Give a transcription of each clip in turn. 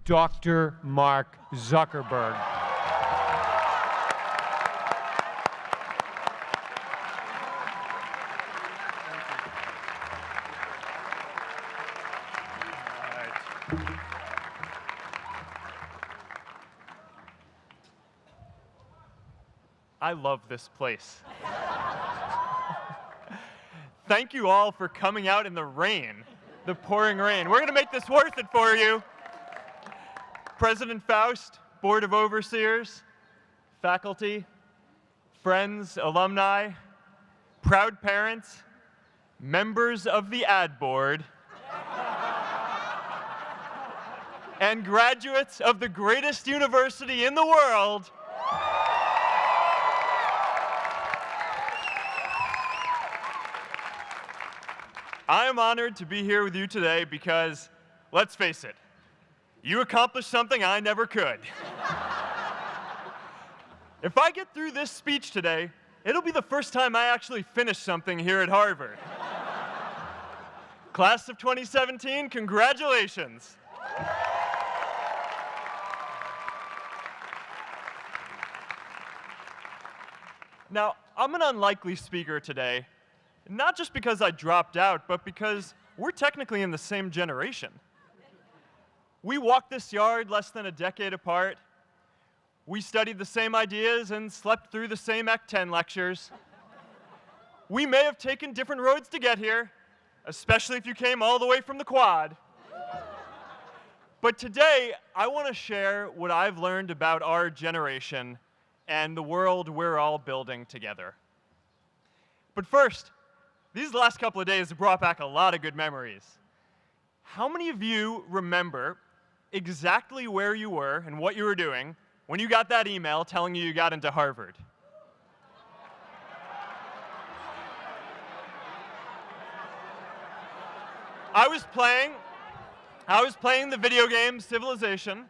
Dr. Mark Zuckerberg. I love this place. Thank you all for coming out in the rain, the pouring rain. We're going to make this worth it for you. President Faust, Board of Overseers, faculty, friends, alumni, proud parents, members of the ad board, and graduates of the greatest university in the world, I am honored to be here with you today because, let's face it, you accomplished something I never could. If I get through this speech today, it'll be the first time I actually finish something here at Harvard. Class of 2017, congratulations. Now, I'm an unlikely speaker today, not just because I dropped out, but because we're technically in the same generation. We walked this yard less than a decade apart. We studied the same ideas and slept through the same Act 10 lectures. We may have taken different roads to get here, especially if you came all the way from the Quad. But today, I want to share what I've learned about our generation and the world we're all building together. But first, these last couple of days have brought back a lot of good memories. How many of you remember exactly where you were and what you were doing when you got that email telling you got into Harvard? I was playing the video game Civilization,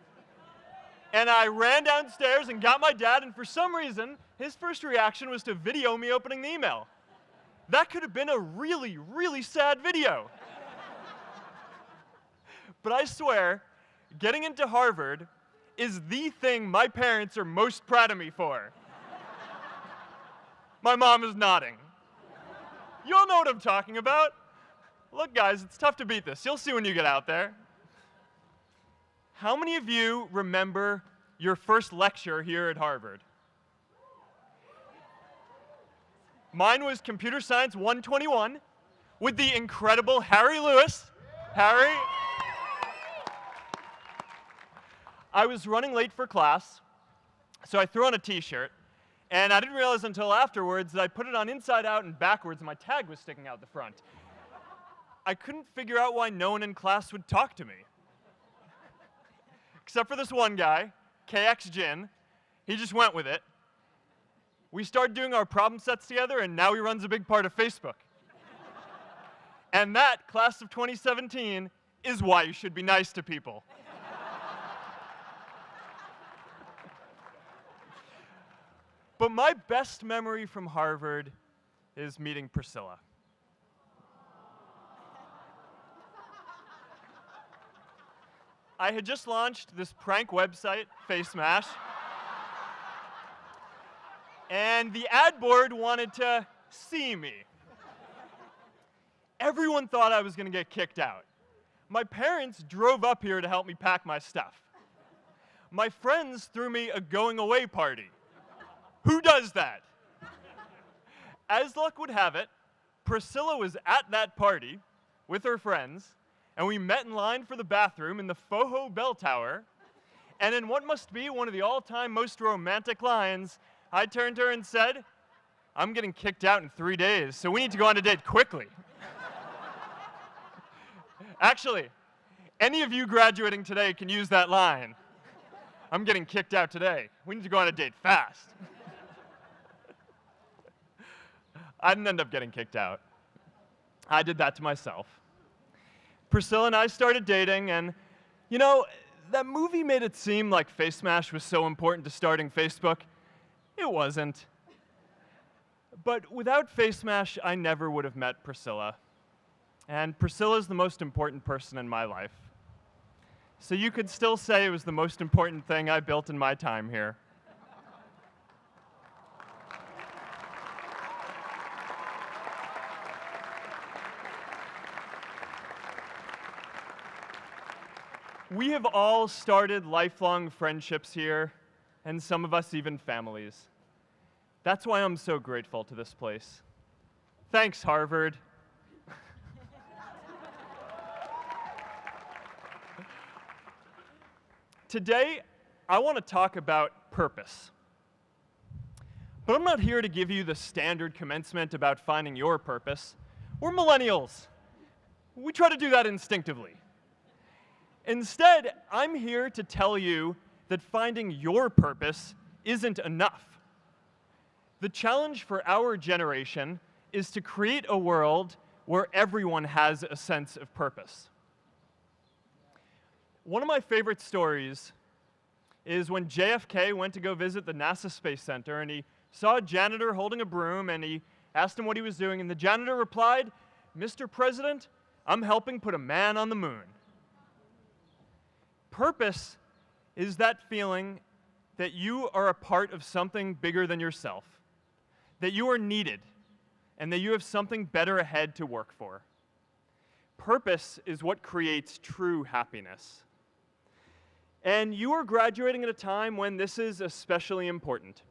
and I ran downstairs and got my dad, and for some reason, his first reaction was to video me opening the email. That could have been a really, really sad video. But I swear, getting into Harvard is the thing my parents are most proud of me for. My mom is nodding. You all know what I'm talking about. Look, guys, it's tough to beat this. You'll see when you get out there. How many of you remember your first lecture here at Harvard? Mine was Computer Science 121 with the incredible Harry Lewis. Harry. I was running late for class, so I threw on a t-shirt, and I didn't realize until afterwards that I put it on inside out and backwards, and my tag was sticking out the front. I couldn't figure out why no one in class would talk to me. Except for this one guy, KX Jin. He just went with it. We started doing our problem sets together, and now he runs a big part of Facebook. And that, class of 2017, is why you should be nice to people. But my best memory from Harvard is meeting Priscilla. I had just launched this prank website, FaceMash, and the ad board wanted to see me. Everyone thought I was going to get kicked out. My parents drove up here to help me pack my stuff. My friends threw me a going-away party. Who does that? As luck would have it, Priscilla was at that party with her friends, and we met in line for the bathroom in the Foho Bell Tower, and in what must be one of the all-time most romantic lines, I turned to her and said, "I'm getting kicked out in 3 days, so we need to go on a date quickly." Actually, any of you graduating today can use that line. I'm getting kicked out today. We need to go on a date fast. I didn't end up getting kicked out. I did that to myself. Priscilla and I started dating, and, you know, that movie made it seem like FaceMash was so important to starting Facebook. It wasn't. But without FaceMash, I never would have met Priscilla. And Priscilla's the most important person in my life. So you could still say it was the most important thing I built in my time here. We have all started lifelong friendships here, and some of us even families. That's why I'm so grateful to this place. Thanks, Harvard. Today, I want to talk about purpose. But I'm not here to give you the standard commencement about finding your purpose. We're millennials. We try to do that instinctively. Instead, I'm here to tell you that finding your purpose isn't enough. The challenge for our generation is to create a world where everyone has a sense of purpose. One of my favorite stories is when JFK went to go visit the NASA Space Center, and he saw a janitor holding a broom, and he asked him what he was doing, and the janitor replied, "Mr. President, I'm helping put a man on the moon." Purpose is that feeling that you are a part of something bigger than yourself, that you are needed, and that you have something better ahead to work for. Purpose is what creates true happiness. And you are graduating at a time when this is especially important.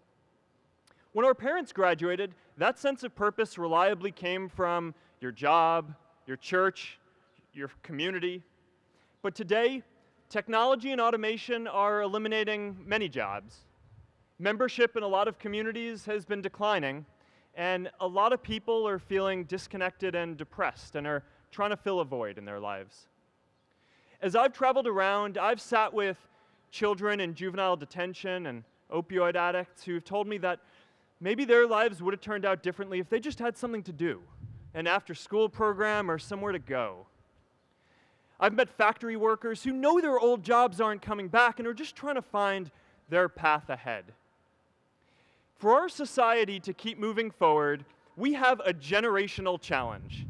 When our parents graduated, that sense of purpose reliably came from your job, your church, your community. But today, technology and automation are eliminating many jobs. Membership in a lot of communities has been declining, and a lot of people are feeling disconnected and depressed and are trying to fill a void in their lives. As I've traveled around, I've sat with children in juvenile detention and opioid addicts who've told me that maybe their lives would have turned out differently if they just had something to do, an after-school program or somewhere to go. I've met factory workers who know their old jobs aren't coming back and are just trying to find their path ahead. For our society to keep moving forward, we have a generational challenge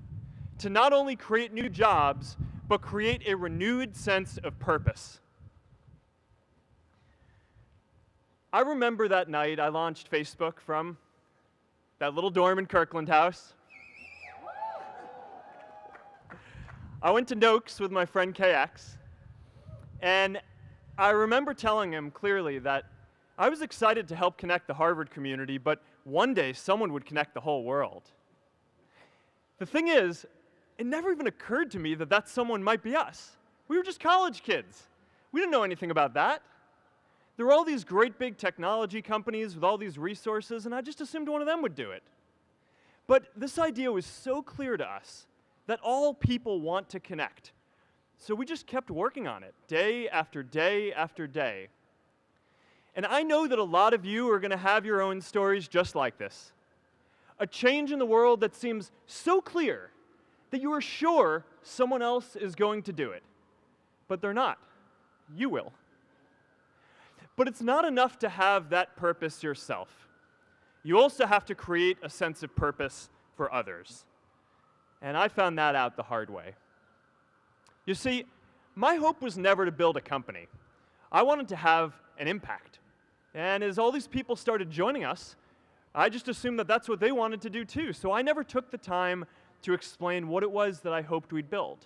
to not only create new jobs, but create a renewed sense of purpose. I remember that night I launched Facebook from that little dorm in Kirkland House. I went to Noakes with my friend KX, and I remember telling him clearly that I was excited to help connect the Harvard community, but one day someone would connect the whole world. The thing is, it never even occurred to me that that someone might be us. We were just college kids. We didn't know anything about that. There were all these great big technology companies with all these resources, and I just assumed one of them would do it. But this idea was so clear to us that all people want to connect. So we just kept working on it, day after day after day. And I know that a lot of you are going to have your own stories just like this. A change in the world that seems so clear that you are sure someone else is going to do it. But they're not. You will. But it's not enough to have that purpose yourself. You also have to create a sense of purpose for others. And I found that out the hard way. You see, my hope was never to build a company. I wanted to have an impact. And as all these people started joining us, I just assumed that that's what they wanted to do too. So I never took the time to explain what it was that I hoped we'd build.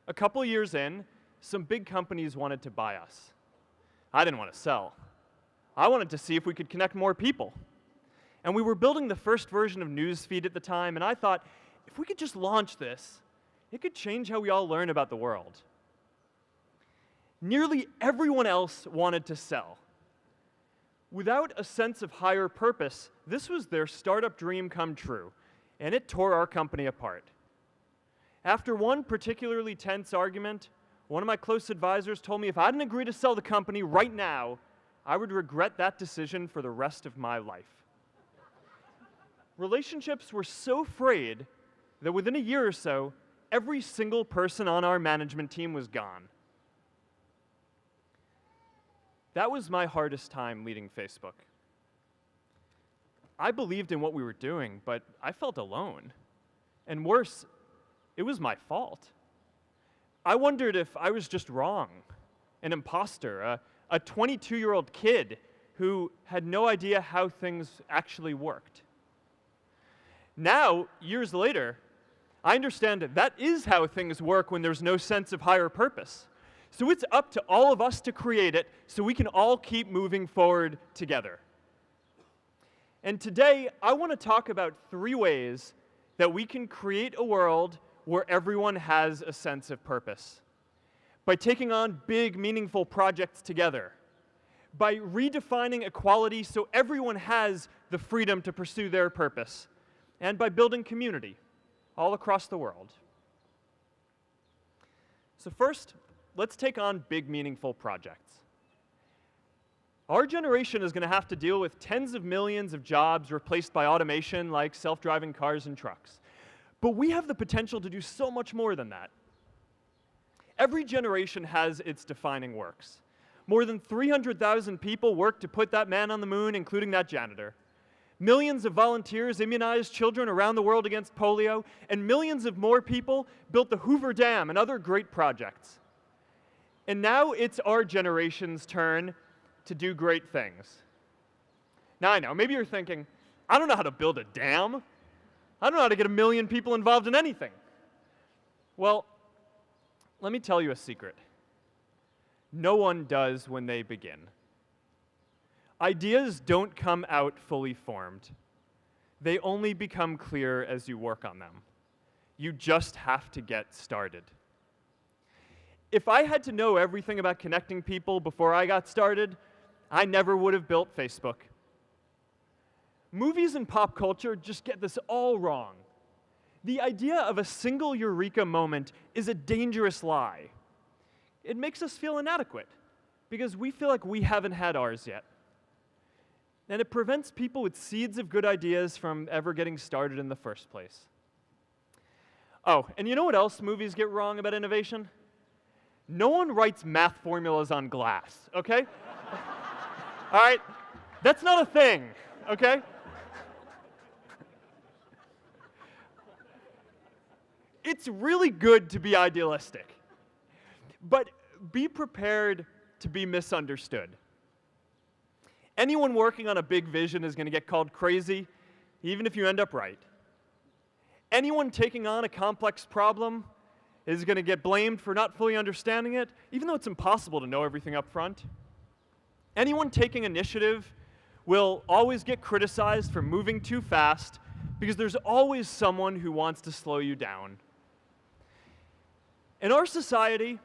A couple years in, some big companies wanted to buy us. I didn't want to sell. I wanted to see if we could connect more people. And we were building the first version of Newsfeed at the time, and I thought, if we could just launch this, it could change how we all learn about the world. Nearly everyone else wanted to sell. Without a sense of higher purpose, this was their startup dream come true, and it tore our company apart. After one particularly tense argument, one of my close advisors told me if I didn't agree to sell the company right now, I would regret that decision for the rest of my life. Relationships were so frayed that within a year or so, every single person on our management team was gone. That was my hardest time leading Facebook. I believed in what we were doing, but I felt alone. And worse, it was my fault. I wondered if I was just wrong, an imposter, a 22-year-old kid who had no idea how things actually worked. Now, years later, I understand that is how things work when there's no sense of higher purpose. So it's up to all of us to create it so we can all keep moving forward together. And today, I want to talk about 3 ways that we can create a world where everyone has a sense of purpose. By taking on big, meaningful projects together. By redefining equality so everyone has the freedom to pursue their purpose. And by building community all across the world. So first, let's take on big, meaningful projects. Our generation is going to have to deal with tens of millions of jobs replaced by automation like self-driving cars and trucks. But we have the potential to do so much more than that. Every generation has its defining works. More than 300,000 people worked to put that man on the moon, including that janitor. Millions of volunteers immunized children around the world against polio, and millions of more people built the Hoover Dam and other great projects. And now it's our generation's turn to do great things. Now I know, maybe you're thinking, I don't know how to build a dam. I don't know how to get 1 million people involved in anything. Well, let me tell you a secret. No one does when they begin. Ideas don't come out fully formed. They only become clear as you work on them. You just have to get started. If I had to know everything about connecting people before I got started, I never would have built Facebook. Movies and pop culture just get this all wrong. The idea of a single eureka moment is a dangerous lie. It makes us feel inadequate because we feel like we haven't had ours yet. And it prevents people with seeds of good ideas from ever getting started in the first place. Oh, and you know what else movies get wrong about innovation? No one writes math formulas on glass, okay? All right? That's not a thing, okay? It's really good to be idealistic, but be prepared to be misunderstood. Anyone working on a big vision is going to get called crazy, even if you end up right. Anyone taking on a complex problem is going to get blamed for not fully understanding it, even though it's impossible to know everything up front. Anyone taking initiative will always get criticized for moving too fast because there's always someone who wants to slow you down. In our society,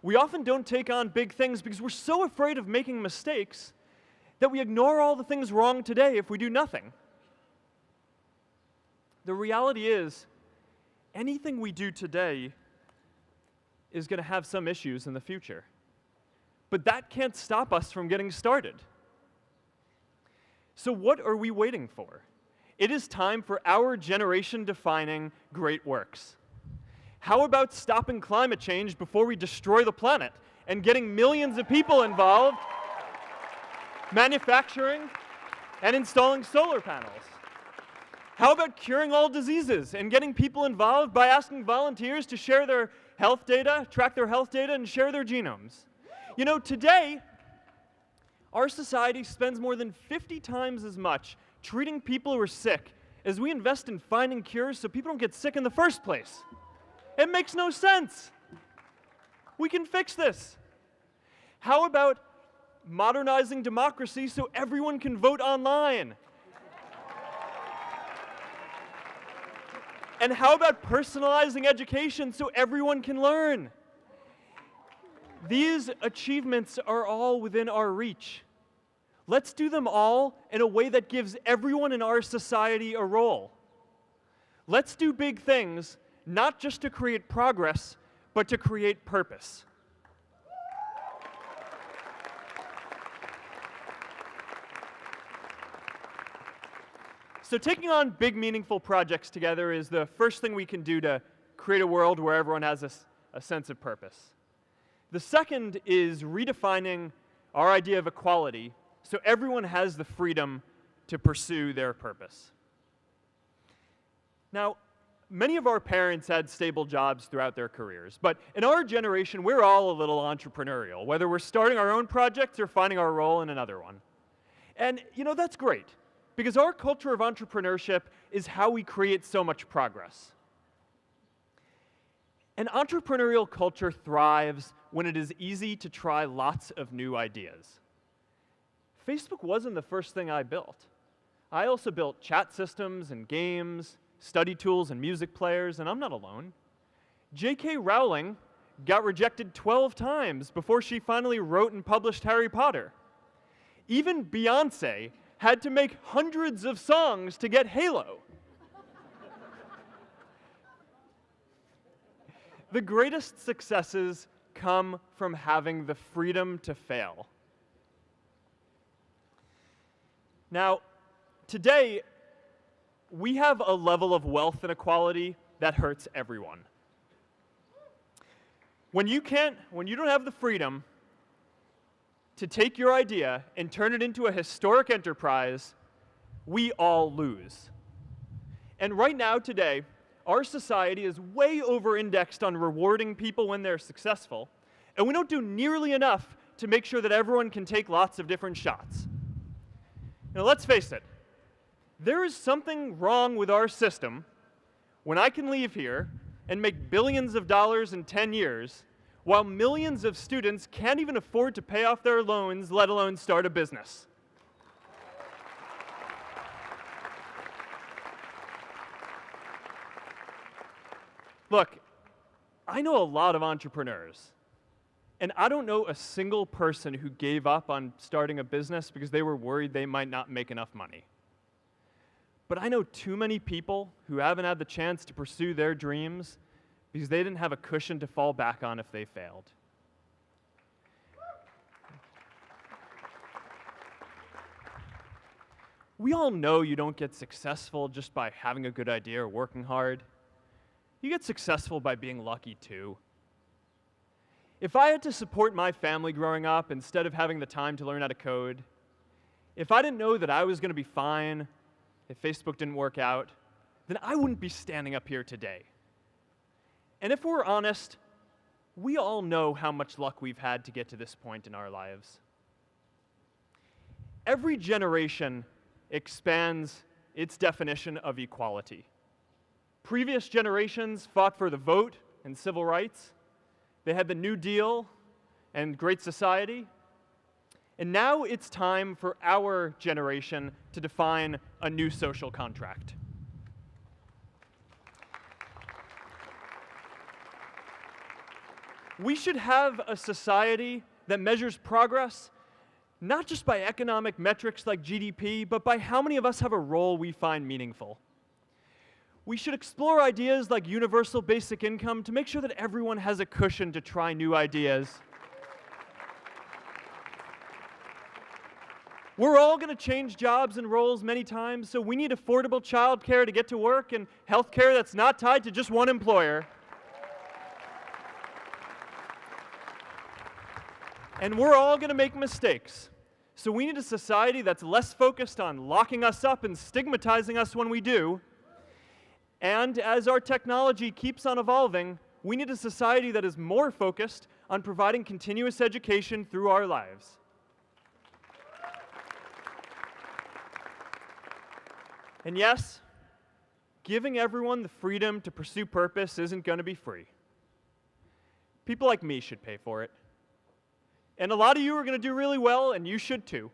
we often don't take on big things because we're so afraid of making mistakes that we ignore all the things wrong today if we do nothing. The reality is, anything we do today is going to have some issues in the future. But that can't stop us from getting started. So what are we waiting for? It is time for our generation-defining great works. How about stopping climate change before we destroy the planet and getting millions of people involved, manufacturing and installing solar panels? How about curing all diseases and getting people involved by asking volunteers to share their health data, track their health data, and share their genomes? You know, today, our society spends more than 50 times as much treating people who are sick as we invest in finding cures so people don't get sick in the first place. It makes no sense. We can fix this. How about modernizing democracy so everyone can vote online? And how about personalizing education so everyone can learn? These achievements are all within our reach. Let's do them all in a way that gives everyone in our society a role. Let's do big things, not just to create progress, but to create purpose. So taking on big, meaningful projects together is the first thing we can do to create a world where everyone has a sense of purpose. The second is redefining our idea of equality so everyone has the freedom to pursue their purpose. Now, many of our parents had stable jobs throughout their careers, but in our generation, we're all a little entrepreneurial, whether we're starting our own projects or finding our role in another one. And, that's great, because our culture of entrepreneurship is how we create so much progress. An entrepreneurial culture thrives when it is easy to try lots of new ideas. Facebook wasn't the first thing I built. I also built chat systems and games, study tools and music players, and I'm not alone. J.K. Rowling got rejected 12 times before she finally wrote and published Harry Potter. Even Beyoncé had to make hundreds of songs to get Halo. The greatest successes come from having the freedom to fail. Now, today, we have a level of wealth inequality that hurts everyone. When you don't have the freedom to take your idea and turn it into a historic enterprise, we all lose. And right now, today, our society is way over-indexed on rewarding people when they're successful, and we don't do nearly enough to make sure that everyone can take lots of different shots. Now, let's face it. There is something wrong with our system when I can leave here and make billions of dollars in 10 years, while millions of students can't even afford to pay off their loans, let alone start a business. Look, I know a lot of entrepreneurs, and I don't know a single person who gave up on starting a business because they were worried they might not make enough money. But I know too many people who haven't had the chance to pursue their dreams because they didn't have a cushion to fall back on if they failed. We all know you don't get successful just by having a good idea or working hard. You get successful by being lucky too. If I had to support my family growing up instead of having the time to learn how to code, if I didn't know that I was going to be fine if Facebook didn't work out, then I wouldn't be standing up here today. And if we're honest, we all know how much luck we've had to get to this point in our lives. Every generation expands its definition of equality. Previous generations fought for the vote and civil rights. They had the New Deal and Great Society. And now it's time for our generation to define a new social contract. We should have a society that measures progress not just by economic metrics like GDP, but by how many of us have a role we find meaningful. We should explore ideas like universal basic income to make sure that everyone has a cushion to try new ideas. We're all going to change jobs and roles many times, so we need affordable childcare to get to work and healthcare that's not tied to just one employer. And we're all going to make mistakes. So we need a society that's less focused on locking us up and stigmatizing us when we do. And as our technology keeps on evolving, we need a society that is more focused on providing continuous education through our lives. And yes, giving everyone the freedom to pursue purpose isn't going to be free. People like me should pay for it. And a lot of you are going to do really well, and you should too.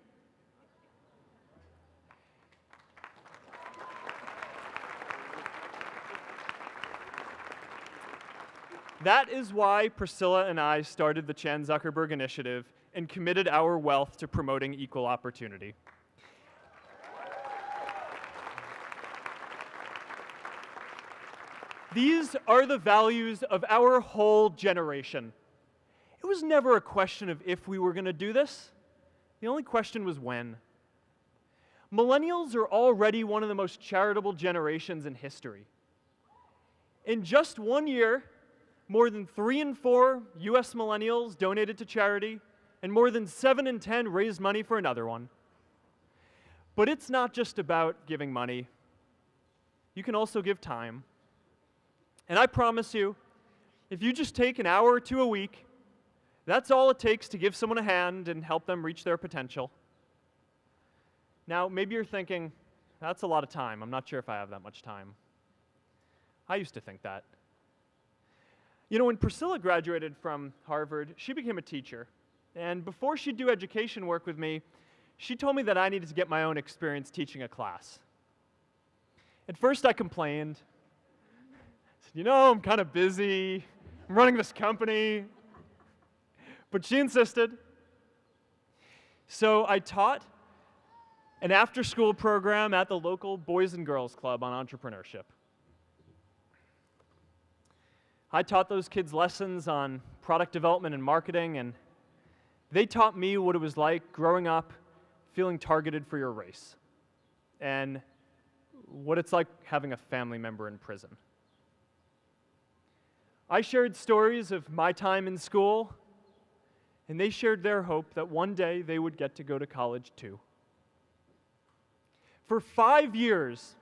That is why Priscilla and I started the Chan Zuckerberg Initiative and committed our wealth to promoting equal opportunity. These are the values of our whole generation. It was never a question of if we were going to do this. The only question was when. Millennials are already one of the most charitable generations in history. In just 1 year, more than 3 in 4 US millennials donated to charity, and more than 7 in 10 raised money for another one. But it's not just about giving money. You can also give time. And I promise you, if you just take an hour or two a week, that's all it takes to give someone a hand and help them reach their potential. Now, maybe you're thinking, that's a lot of time. I'm not sure if I have that much time. I used to think that. You know, when Priscilla graduated from Harvard, she became a teacher. And before she'd do education work with me, she told me that I needed to get my own experience teaching a class. At first, I complained. I said, you know, I'm kind of busy. I'm running this company. But she insisted. So I taught an after-school program at the local Boys and Girls Club on entrepreneurship. I taught those kids lessons on product development and marketing, and they taught me what it was like growing up feeling targeted for your race, and what it's like having a family member in prison. I shared stories of my time in school, and they shared their hope that one day they would get to go to college too. For 5 years,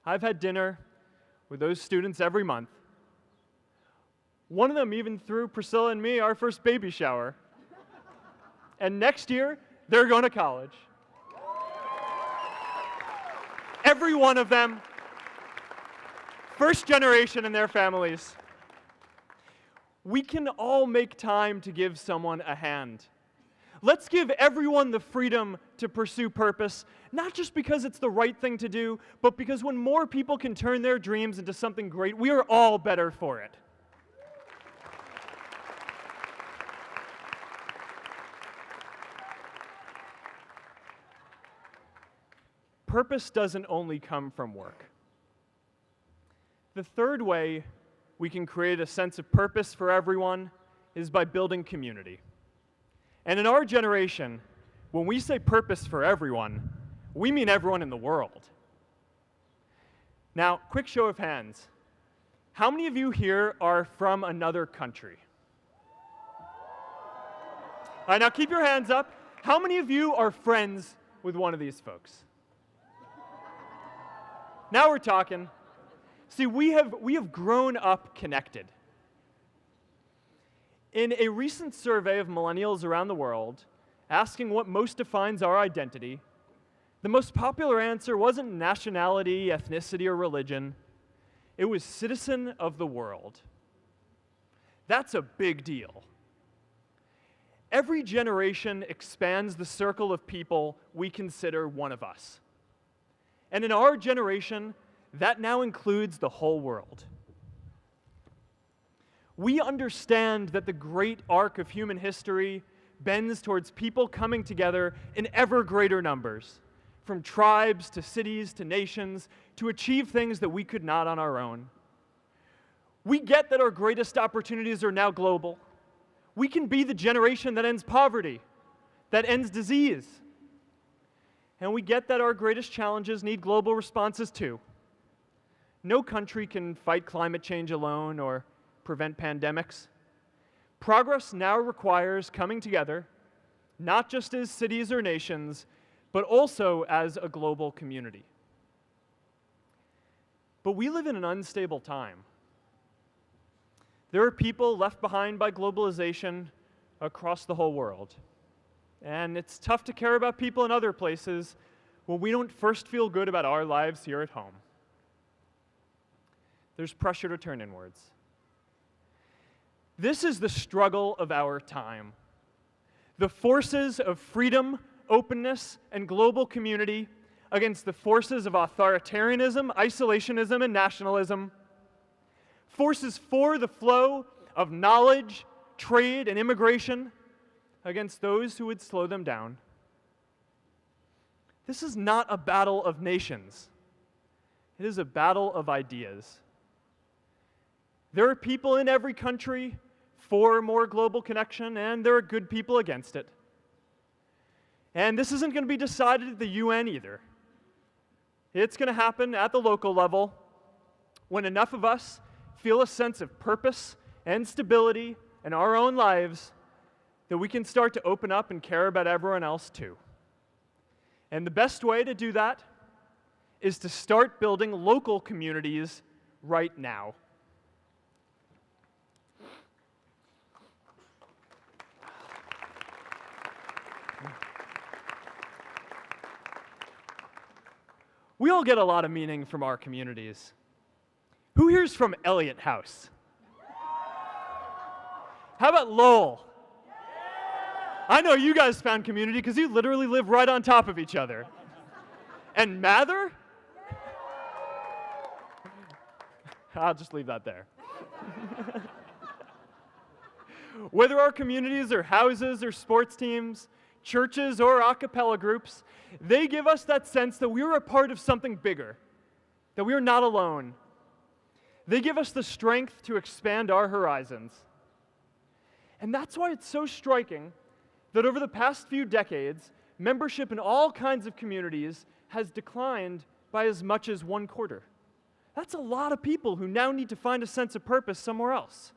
I've had dinner with those students every month. One of them even threw Priscilla and me our first baby shower. And next year, they're going to college. Every one of them, first generation in their families. We can all make time to give someone a hand. Let's give everyone the freedom to pursue purpose, not just because it's the right thing to do, but because when more people can turn their dreams into something great, we are all better for it. Purpose doesn't only come from work. The third way we can create a sense of purpose for everyone is by building community. And in our generation, when we say purpose for everyone, we mean everyone in the world. Now, quick show of hands. How many of you here are from another country? All right, now keep your hands up. How many of you are friends with one of these folks? Now we're talking. See, we have grown up connected. In a recent survey of millennials around the world, asking what most defines our identity, the most popular answer wasn't nationality, ethnicity, or religion. It was citizen of the world. That's a big deal. Every generation expands the circle of people we consider one of us. And in our generation, that now includes the whole world. We understand that the great arc of human history bends towards people coming together in ever greater numbers, from tribes to cities to nations, to achieve things that we could not on our own. We get that our greatest opportunities are now global. We can be the generation that ends poverty, that ends disease. And we get that our greatest challenges need global responses too. No country can fight climate change alone or prevent pandemics. Progress now requires coming together, not just as cities or nations, but also as a global community. But we live in an unstable time. There are people left behind by globalization across the whole world. And it's tough to care about people in other places when we don't first feel good about our lives here at home. There's pressure to turn inwards. This is the struggle of our time. The forces of freedom, openness, and global community against the forces of authoritarianism, isolationism, and nationalism. Forces for the flow of knowledge, trade, and immigration against those who would slow them down. This is not a battle of nations. It is a battle of ideas. There are people in every country for more global connection, and there are good people against it. And this isn't going to be decided at the UN either. It's going to happen at the local level when enough of us feel a sense of purpose and stability in our own lives that we can start to open up and care about everyone else too. And the best way to do that is to start building local communities right now. We all get a lot of meaning from our communities. Who here's from Elliott House? How about Lowell? I know you guys found community because you literally live right on top of each other. And Mather? I'll just leave that there. Whether our communities are houses or sports teams, churches or a cappella groups, they give us that sense that we are a part of something bigger, that we are not alone. They give us the strength to expand our horizons. And that's why it's so striking that over the past few decades, membership in all kinds of communities has declined by as much as 1/4. That's a lot of people who now need to find a sense of purpose somewhere else.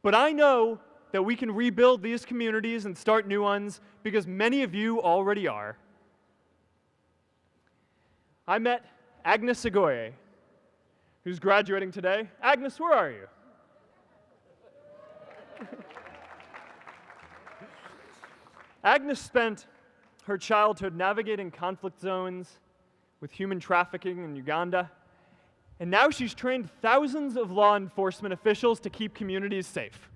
But I know that we can rebuild these communities and start new ones because many of you already are. I met Agnes Segoye, who's graduating today. Agnes, where are you? Agnes spent her childhood navigating conflict zones with human trafficking in Uganda, and now she's trained thousands of law enforcement officials to keep communities safe.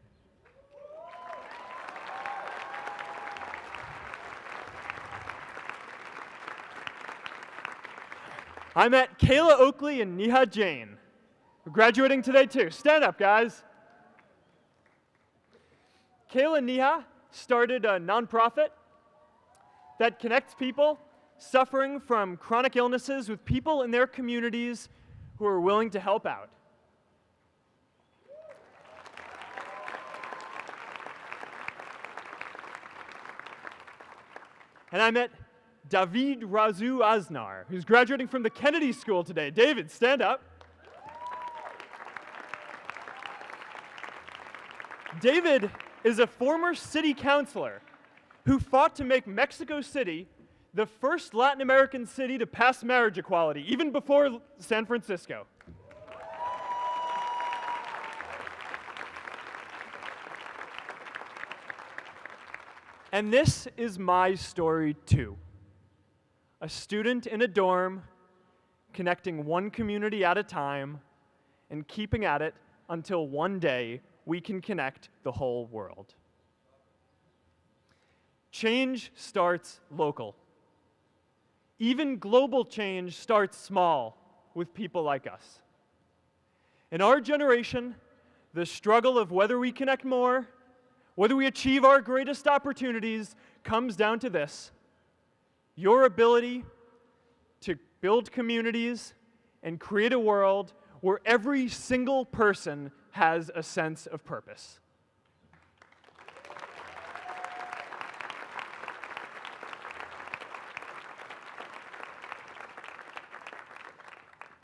I met Kayla Oakley and Neha Jain, who are graduating today too. Stand up, guys. Kayla and Neha started a nonprofit that connects people suffering from chronic illnesses with people in their communities who are willing to help out. And I met David Razu Aznar, who's graduating from the Kennedy School today. David, stand up. David is a former city councilor who fought to make Mexico City the first Latin American city to pass marriage equality, even before San Francisco. And this is my story too. A student in a dorm, connecting one community at a time and keeping at it until one day we can connect the whole world. Change starts local. Even global change starts small with people like us. In our generation, the struggle of whether we connect more, whether we achieve our greatest opportunities, comes down to this: your ability to build communities and create a world where every single person has a sense of purpose.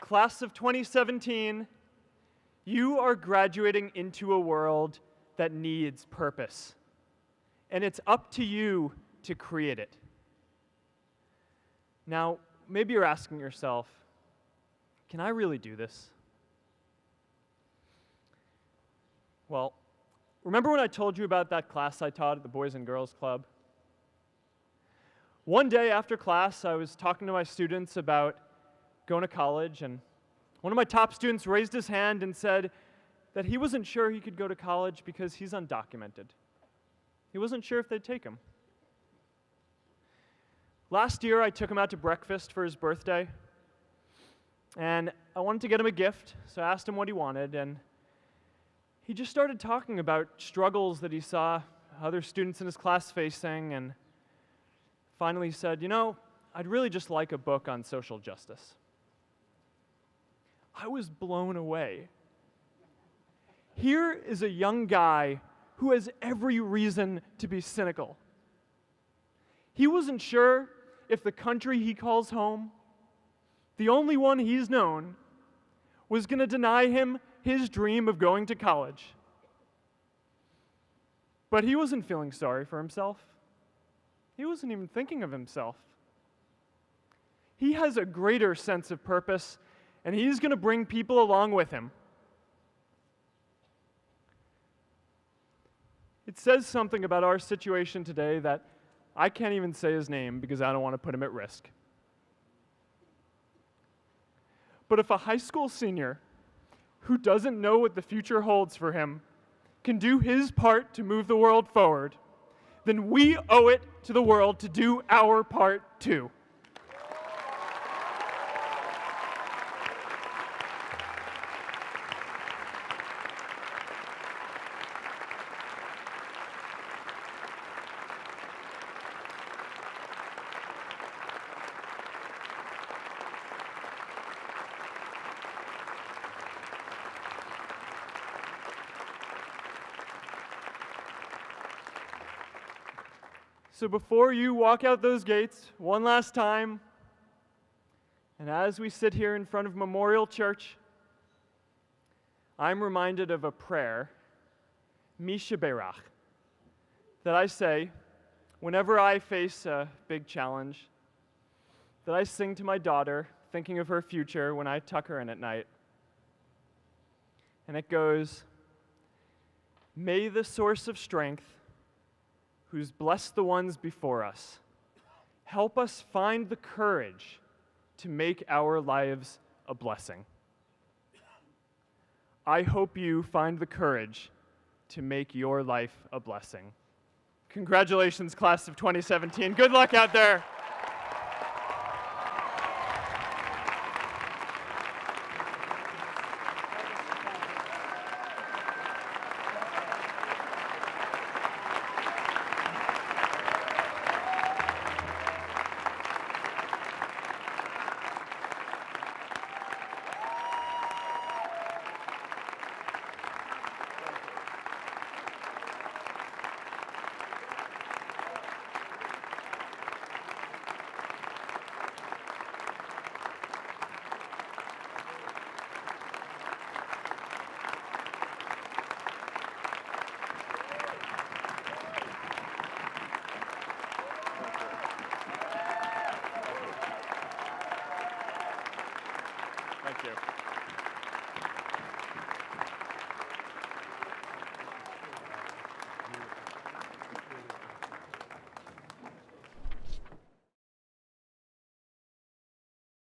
Class of 2017, you are graduating into a world that needs purpose. And it's up to you to create it. Now, maybe you're asking yourself, can I really do this? Well, remember when I told you about that class I taught at the Boys and Girls Club? One day after class, I was talking to my students about going to college, and one of my top students raised his hand and said that he wasn't sure he could go to college because he's undocumented. He wasn't sure if they'd take him. Last year, I took him out to breakfast for his birthday, and I wanted to get him a gift, so I asked him what he wanted, and he just started talking about struggles that he saw other students in his class facing, and finally said, I'd really just like a book on social justice. I was blown away. Here is a young guy who has every reason to be cynical. He wasn't sure if the country he calls home, the only one he's known, was going to deny him his dream of going to college. But he wasn't feeling sorry for himself. He wasn't even thinking of himself. He has a greater sense of purpose, and he's going to bring people along with him. It says something about our situation today that I can't even say his name because I don't want to put him at risk. But if a high school senior who doesn't know what the future holds for him can do his part to move the world forward, then we owe it to the world to do our part too. So before you walk out those gates one last time, and as we sit here in front of Memorial Church, I'm reminded of a prayer, Misha Berach, that I say whenever I face a big challenge, that I sing to my daughter, thinking of her future when I tuck her in at night. And it goes, "May the source of strength, who's blessed the ones before us, help us find the courage to make our lives a blessing." I hope you find the courage to make your life a blessing. Congratulations, class of 2017. Good luck out there.